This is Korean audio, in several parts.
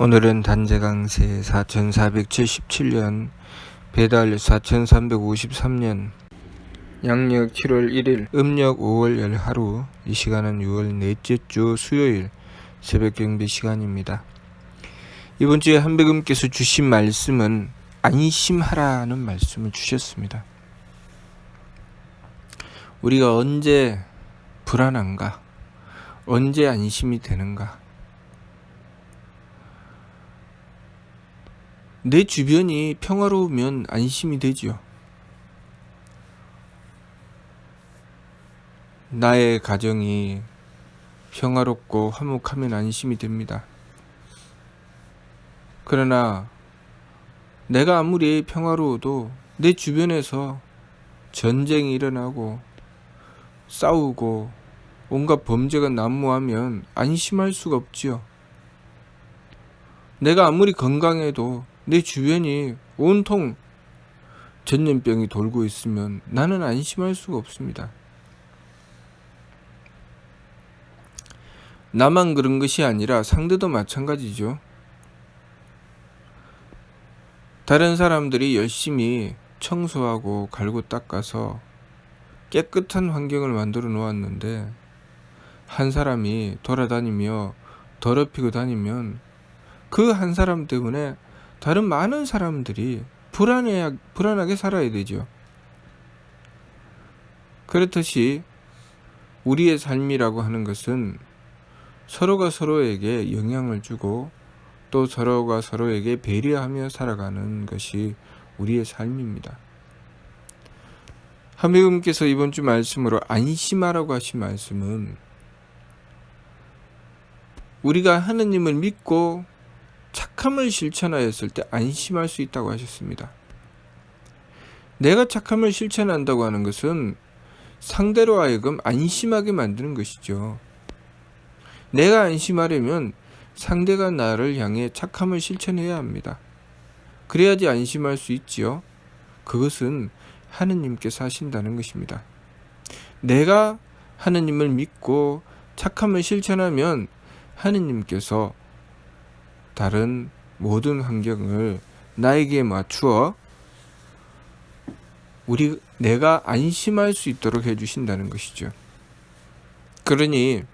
오늘은 단재강세 4477년 배달 4353년 양력 7월 1일 음력 5월 열 하루. 이 시간은 6월 넷째 주 수요일 새벽 경배 시간입니다. 이번 주에 한백음께서 주신 말씀은 안심하라는 말씀을 주셨습니다. 우리가 언제 불안한가? 언제 안심이 되는가? 내 주변이 평화로우면 안심이 되지요. 나의 가정이 평화롭고 화목하면 안심이 됩니다. 그러나 내가 아무리 평화로워도 내 주변에서 전쟁이 일어나고 싸우고 온갖 범죄가 난무하면 안심할 수가 없지요. 내가 아무리 건강해도 내 주변이 온통 전염병이 돌고 있으면 나는 안심할 수가 없습니다. 나만 그런 것이 아니라 상대도 마찬가지죠. 다른 사람들이 열심히 청소하고 갈고 닦아서 깨끗한 환경을 만들어 놓았는데 한 사람이 돌아다니며 더럽히고 다니면 그 한 사람 때문에 다른 많은 사람들이 불안하게 살아야 되죠. 그렇듯이 우리의 삶이라고 하는 것은 서로가 서로에게 영향을 주고 또 서로가 서로에게 배려하며 살아가는 것이 우리의 삶입니다. 한백음께서 이번 주 말씀으로 안심하라고 하신 말씀은 우리가 하느님을 믿고 착함을 실천하였을 때 안심할 수 있다고 하셨습니다. 내가 착함을 실천한다고 하는 것은 상대로 하여금 안심하게 만드는 것이죠. 내가 안심하려면 상대가 나를 향해 착함을 실천해야 합니다. 그래야지 안심할 수 있지요. 그것은 하느님께서 하신다는 것입니다. 내가 하느님을 믿고 착함을 실천하면 하느님께서 다른 모든 환경을 나에게 맞추어 내가 안심할 수 있도록 해주신다는 것이죠. 그러니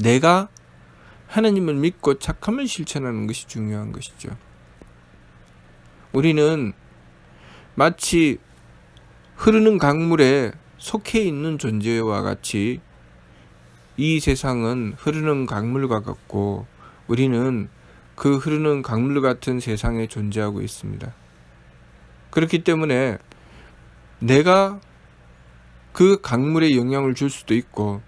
내가 하나님을 믿고 착함을 실천하는 것이 중요한 것이죠. 우리는 마치 흐르는 강물에 속해 있는 존재와 같이 이 세상은 흐르는 강물과 같고 우리는 그 흐르는 강물 같은 세상에 존재하고 있습니다. 그렇기 때문에 내가 그 강물에 영향을 줄 수도 있고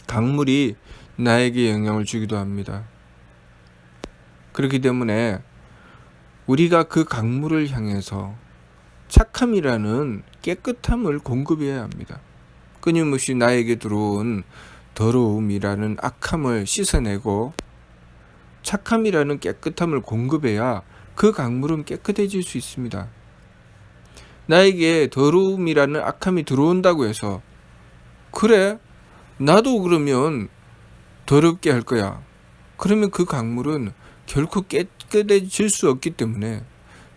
강물이 나에게 영향을 주기도 합니다. 그렇기 때문에 우리가 그 강물을 향해서 착함이라는 깨끗함을 공급해야 합니다. 끊임없이 나에게 들어온 더러움이라는 악함을 씻어내고 착함이라는 깨끗함을 공급해야 그 강물은 깨끗해질 수 있습니다. 나에게 더러움이라는 악함이 들어온다고 해서 그래 나도 그러면 더럽게 할 거야. 그러면 그 강물은 결코 깨끗해질 수 없기 때문에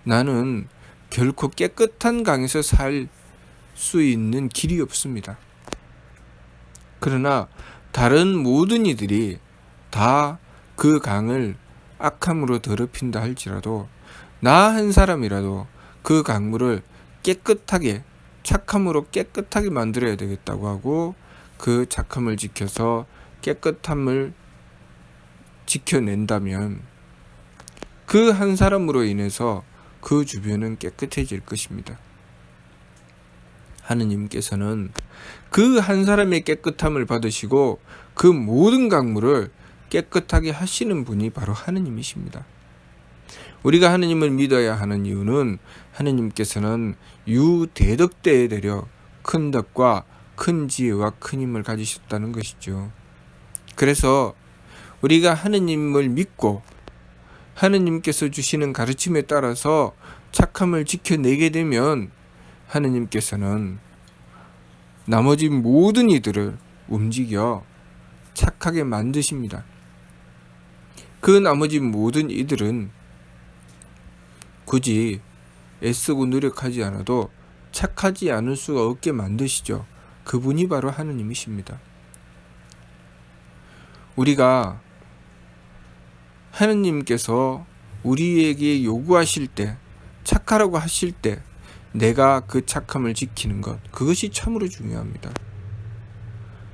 나는 결코 깨끗한 강에서 살 수 있는 길이 없습니다. 그러나 다른 모든 이들이 다 그 강을 악함으로 더럽힌다 할지라도 나 한 사람이라도 그 강물을 깨끗하게 착함으로 깨끗하게 만들어야 되겠다고 하고 그 착함을 지켜서 깨끗함을 지켜낸다면 그 한 사람으로 인해서 그 주변은 깨끗해질 것입니다. 하느님께서는 그 한 사람의 깨끗함을 받으시고 그 모든 강물을 깨끗하게 하시는 분이 바로 하느님이십니다. 우리가 하느님을 믿어야 하는 이유는 하느님께서는 유대덕대에 내려 큰 덕과 큰 지혜와 큰 힘을 가지셨다는 것이죠. 그래서 우리가 하느님을 믿고 하느님께서 주시는 가르침에 따라서 착함을 지켜내게 되면 하느님께서는 나머지 모든 이들을 움직여 착하게 만드십니다. 그 나머지 모든 이들은 굳이 애쓰고 노력하지 않아도 착하지 않을 수가 없게 만드시죠. 그분이 바로 하느님이십니다. 우리가 하느님께서 우리에게 요구하실 때, 착하라고 하실 때 내가 그 착함을 지키는 것, 그것이 참으로 중요합니다.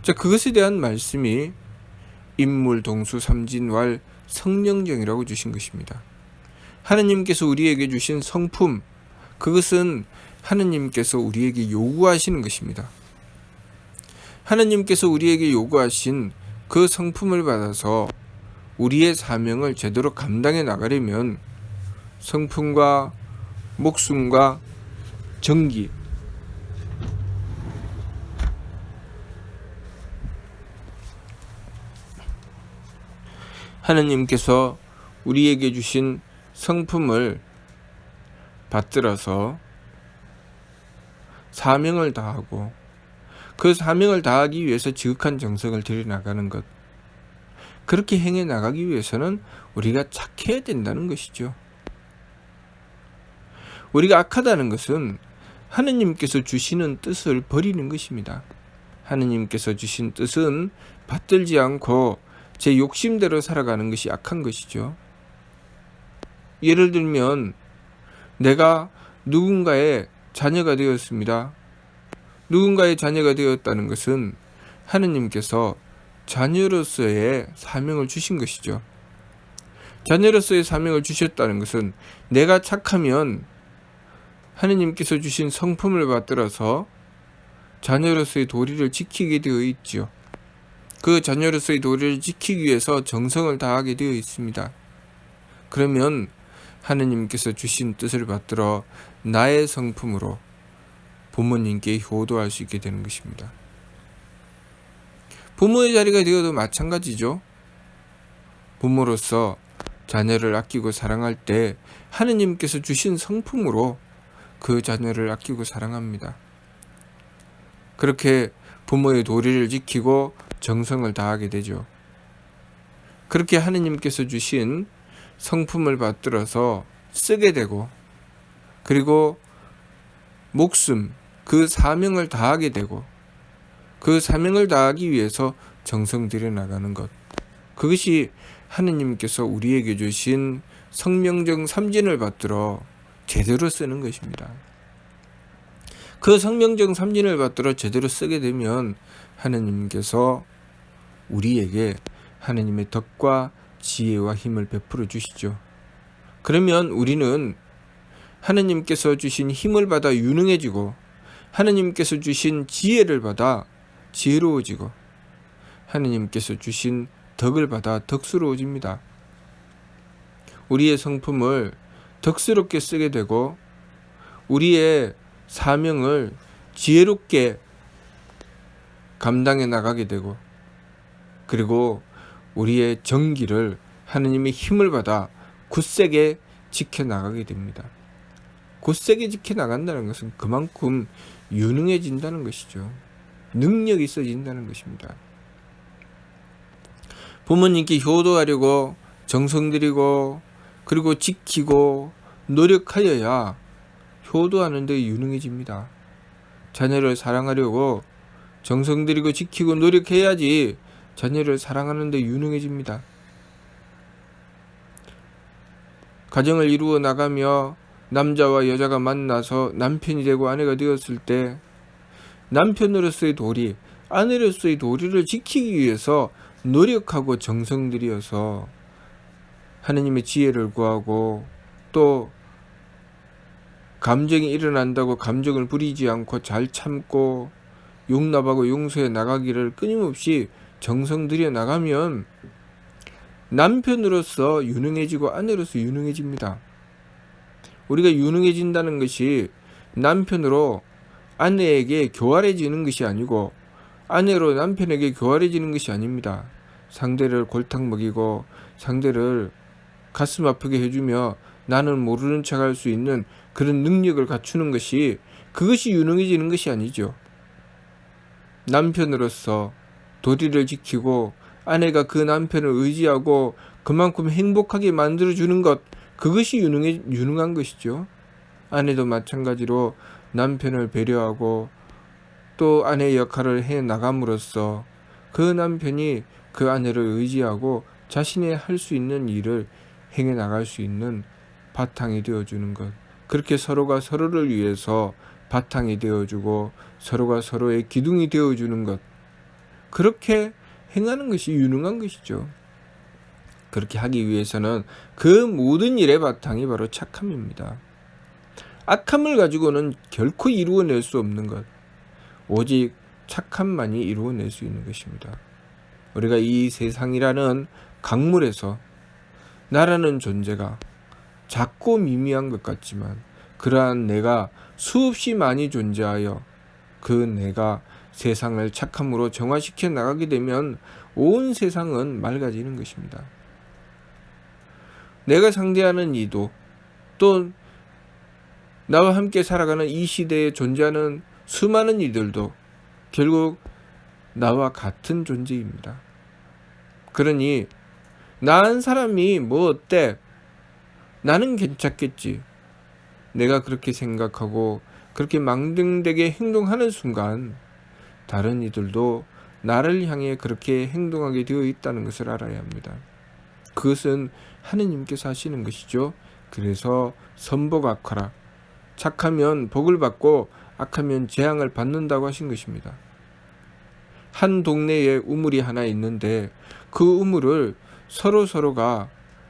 자, 그것에 대한 말씀이 인물, 동수, 삼진왈, 성명정이라고 주신 것입니다. 하느님께서 우리에게 주신 성품, 그것은 하느님께서 우리에게 요구하시는 것입니다. 하느님께서 우리에게 요구하신 그 성품을 받아서 우리의 사명을 제대로 감당해 나가려면 성품과 목숨과 정기, 하느님께서 우리에게 주신 성품을 받들어서 사명을 다하고 그 사명을 다하기 위해서 지극한 정성을 들여나가는 것, 그렇게 행해 나가기 위해서는 우리가 착해야 된다는 것이죠. 우리가 악하다는 것은 하느님께서 주시는 뜻을 버리는 것입니다. 하느님께서 주신 뜻은 받들지 않고 제 욕심대로 살아가는 것이 악한 것이죠. 예를 들면 내가 누군가의 자녀가 되었습니다. 누군가의 자녀가 되었다는 것은 하느님께서 자녀로서의 사명을 주신 것이죠. 자녀로서의 사명을 주셨다는 것은 내가 착하면 하느님께서 주신 성품을 받들어서 자녀로서의 도리를 지키게 되어 있지요. 그 자녀로서의 도리를 지키기 위해서 정성을 다하게 되어 있습니다. 그러면 하느님께서 주신 뜻을 받들어 나의 성품으로 부모님께 효도할 수 있게 되는 것입니다. 부모의 자리가 되어도 마찬가지죠. 부모로서 자녀를 아끼고 사랑할 때 하느님께서 주신 성품으로 그 자녀를 아끼고 사랑합니다. 그렇게 부모의 도리를 지키고 정성을 다하게 되죠. 그렇게 하느님께서 주신 성품을 받들어서 쓰게 되고, 그리고 목숨, 그 사명을 다하게 되고, 그 사명을 다하기 위해서 정성 들여 나가는 것, 그것이 하느님께서 우리에게 주신 성명정 삼진을 받들어 제대로 쓰는 것입니다. 그 성명정 삼진을 받들어 제대로 쓰게 되면 하느님께서 우리에게 하느님의 덕과 지혜와 힘을 베풀어 주시죠. 그러면 우리는 하느님께서 주신 힘을 받아 유능해지고, 하느님께서 주신 지혜를 받아 지혜로워지고, 하느님께서 주신 덕을 받아 덕스러워집니다. 우리의 성품을 덕스럽게 쓰게 되고, 우리의 사명을 지혜롭게 감당해 나가게 되고, 그리고 우리의 정기를 하느님의 힘을 받아 굳세게 지켜나가게 됩니다. 굳세게 지켜나간다는 것은 그만큼 유능해진다는 것이죠. 능력이 있어진다는 것입니다. 부모님께 효도하려고 정성 들이고, 그리고 지키고 노력하여야 효도하는 데 유능해집니다. 자녀를 사랑하려고 정성 들이고 지키고 노력해야지 자녀를 사랑하는 데 유능해집니다. 가정을 이루어 나가며 남자와 여자가 만나서 남편이 되고 아내가 되었을 때 남편으로서의 도리, 아내로서의 도리를 지키기 위해서 노력하고 정성 들여서 하느님의 지혜를 구하고, 또 감정이 일어난다고 감정을 부리지 않고 잘 참고 용납하고 용서해 나가기를 끊임없이 정성 들여 나가면 남편으로서 유능해지고 아내로서 유능해집니다. 우리가 유능해진다는 것이 남편으로 아내에게 교활해지는 것이 아니고, 아내로 남편에게 교활해지는 것이 아닙니다. 상대를 골탕 먹이고 상대를 가슴 아프게 해주며 나는 모르는 척할 수 있는 그런 능력을 갖추는 것이, 그것이 유능해지는 것이 아니죠. 남편으로서 도리를 지키고 아내가 그 남편을 의지하고 그만큼 행복하게 만들어주는 것, 그것이 유능한 것이죠. 아내도 마찬가지로 남편을 배려하고 또 아내의 역할을 해 나감으로써 그 남편이 그 아내를 의지하고 자신이 할 수 있는 일을 행해 나갈 수 있는 바탕이 되어주는 것. 그렇게 서로가 서로를 위해서 바탕이 되어주고 서로가 서로의 기둥이 되어주는 것. 그렇게 행하는 것이 유능한 것이죠. 그렇게 하기 위해서는 그 모든 일의 바탕이 바로 착함입니다. 악함을 가지고는 결코 이루어낼 수 없는 것. 오직 착함만이 이루어낼 수 있는 것입니다. 우리가 이 세상이라는 강물에서 나라는 존재가 작고 미미한 것 같지만 그러한 내가 수없이 많이 존재하여 그 내가 세상을 착함으로 정화시켜 나가게 되면 온 세상은 맑아지는 것입니다. 내가 상대하는 이도 또 나와 함께 살아가는 이 시대에 존재하는 수많은 이들도 결국 나와 같은 존재입니다. 그러니 나 한 사람이 뭐 어때? 나는 괜찮겠지. 내가 그렇게 생각하고 그렇게 망정되게 행동하는 순간 다른 이들도 나를 향해 그렇게 행동하게 되어 있다는 것을 알아야 합니다. 그것은 하느님께서 하시는 것이죠. 그래서 선복악하라. 착하면 복을 받고 악하면 재앙을 받는다고 하신 것입니다. 한 동네에 우물이 하나 있는데 그 우물을 서로가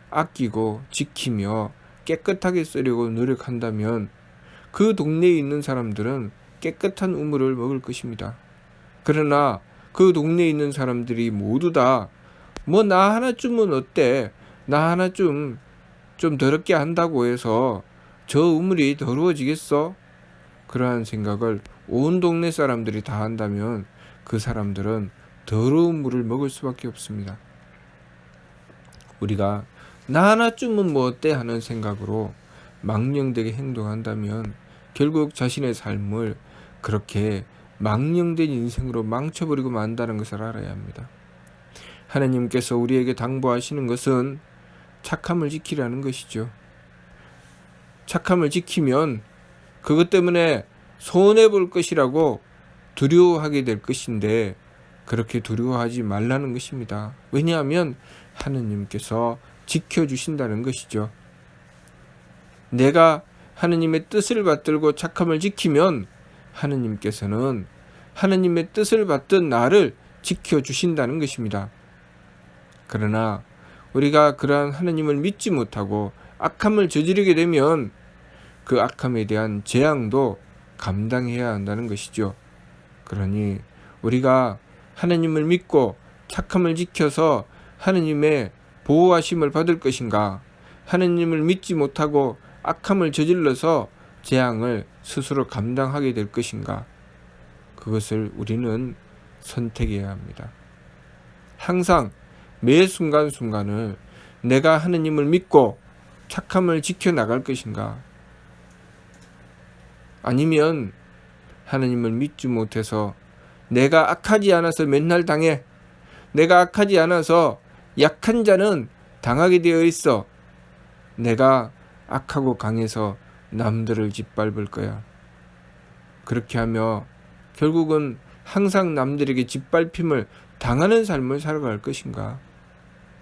아끼고 지키며 깨끗하게 쓰려고 노력한다면 그 동네에 있는 사람들은 깨끗한 우물을 먹을 것입니다. 그러나 그 동네에 있는 사람들이 모두 다 뭐 나 하나쯤은 어때? 나 하나 좀 더럽게 한다고 해서 저 우물이 더러워지겠어? 그러한 생각을 온 동네 사람들이 다 한다면 그 사람들은 더러운 물을 먹을 수밖에 없습니다. 우리가 나 하나쯤은 뭐 어때 하는 생각으로 망령되게 행동한다면 결국 자신의 삶을 그렇게 망령된 인생으로 망쳐버리고 만다는 것을 알아야 합니다. 하나님께서 우리에게 당부하시는 것은 착함을 지키라는 것이죠. 착함을 지키면 그것 때문에 손해볼 것이라고 두려워하게 될 것인데 그렇게 두려워하지 말라는 것입니다. 왜냐하면 하느님께서 지켜주신다는 것이죠. 내가 하느님의 뜻을 받들고 착함을 지키면 하느님께서는 하느님의 뜻을 받든 나를 지켜주신다는 것입니다. 그러나 우리가 그러한 하느님을 믿지 못하고 악함을 저지르게 되면 그 악함에 대한 재앙도 감당해야 한다는 것이죠. 그러니 우리가 하느님을 믿고 착함을 지켜서 하느님의 보호하심을 받을 것인가, 하느님을 믿지 못하고 악함을 저질러서 재앙을 스스로 감당하게 될 것인가, 그것을 우리는 선택해야 합니다. 항상 매 순간순간을 내가 하느님을 믿고 착함을 지켜나갈 것인가, 아니면 하느님을 믿지 못해서 내가 악하지 않아서 맨날 당해, 내가 악하지 않아서 약한 자는 당하게 되어 있어, 내가 악하고 강해서 남들을 짓밟을 거야. 그렇게 하며 결국은 항상 남들에게 짓밟힘을 당하는 삶을 살아갈 것인가,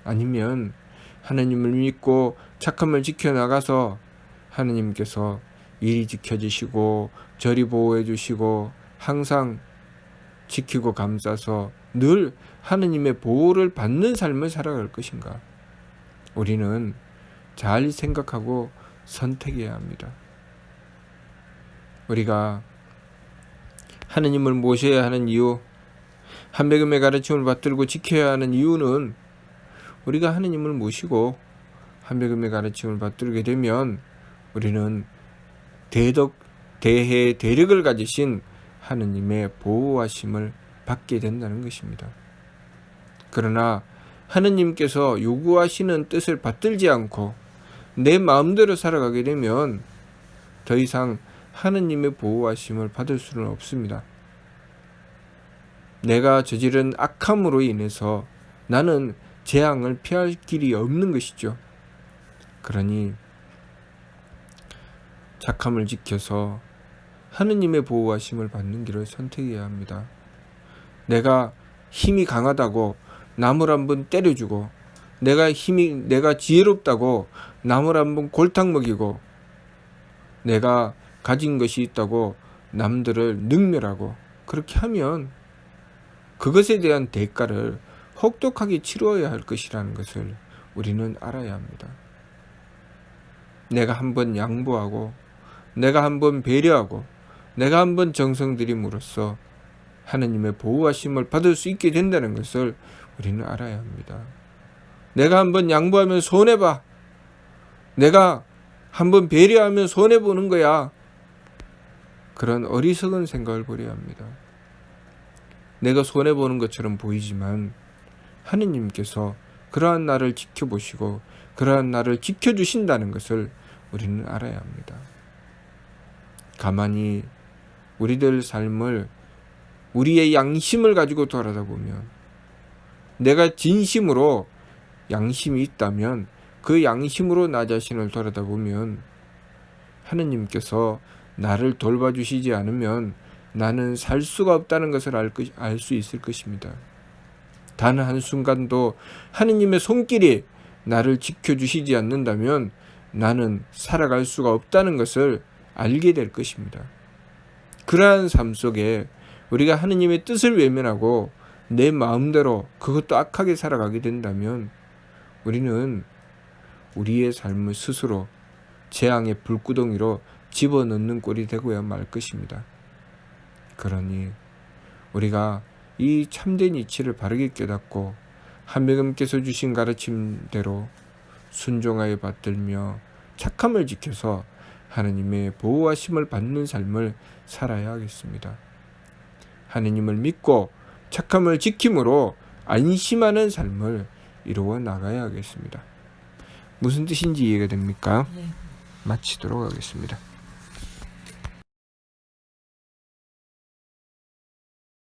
아니면 하느님을 믿고 착함을 지켜나가서 하느님께서 이리 지켜주시고 저리 보호해 주시고 항상 지키고 감싸서 늘 하느님의 보호를 받는 삶을 살아갈 것인가, 우리는 잘 생각하고 선택해야 합니다. 우리가 하느님을 모셔야 하는 이유, 한백음의 가르침을 받들고 지켜야 하는 이유는 우리가 하느님을 모시고 한백음의 가르침을 받들게 되면 우리는 대해 대력을 가지신 하느님의 보호하심을 받게 된다는 것입니다. 그러나 하느님께서 요구하시는 뜻을 받들지 않고 내 마음대로 살아가게 되면 더 이상 하느님의 보호하심을 받을 수는 없습니다. 내가 저지른 악함으로 인해서 나는 재앙을 피할 길이 없는 것이죠. 그러니 착함을 지켜서 하느님의 보호하심을 받는 길을 선택해야 합니다. 내가 힘이 강하다고 남을 한번 때려주고, 내가 지혜롭다고 남을 한번 골탕 먹이고, 내가 가진 것이 있다고 남들을 능멸하고, 그렇게 하면 그것에 대한 대가를 혹독하게 치루어야 할 것이라는 것을 우리는 알아야 합니다. 내가 한번 양보하고, 내가 한번 배려하고, 내가 한번 정성 들임으로써 하느님의 보호하심을 받을 수 있게 된다는 것을 우리는 알아야 합니다. 내가 한번 양보하면 손해봐. 내가 한번 배려하면 손해보는 거야. 그런 어리석은 생각을 버려야 합니다. 내가 손해보는 것처럼 보이지만 하느님께서 그러한 나를 지켜보시고 그러한 나를 지켜주신다는 것을 우리는 알아야 합니다. 가만히 우리들 삶을, 우리의 양심을 가지고 돌아다보면, 내가 진심으로 양심이 있다면 그 양심으로 나 자신을 돌아다보면 하느님께서 나를 돌봐주시지 않으면 나는 살 수가 없다는 것을 알 수 있을 것입니다. 단 한순간도 하느님의 손길이 나를 지켜주시지 않는다면 나는 살아갈 수가 없다는 것을 알게 될 것입니다. 그러한 삶 속에 우리가 하느님의 뜻을 외면하고 내 마음대로, 그것도 악하게 살아가게 된다면 우리는 우리의 삶을 스스로 재앙의 불구덩이로 집어넣는 꼴이 되고야 말 것입니다. 그러니 우리가 이 참된 이치를 바르게 깨닫고 하느님께서 주신 가르침대로 순종하여 받들며 착함을 지켜서 하느님의 보호하심을 받는 삶을 살아야 하겠습니다. 하느님을 믿고 착함을 지킴으로 안심하는 삶을 이루어 나가야 하겠습니다. 무슨 뜻인지 이해가 됩니까? 네. 마치도록 하겠습니다.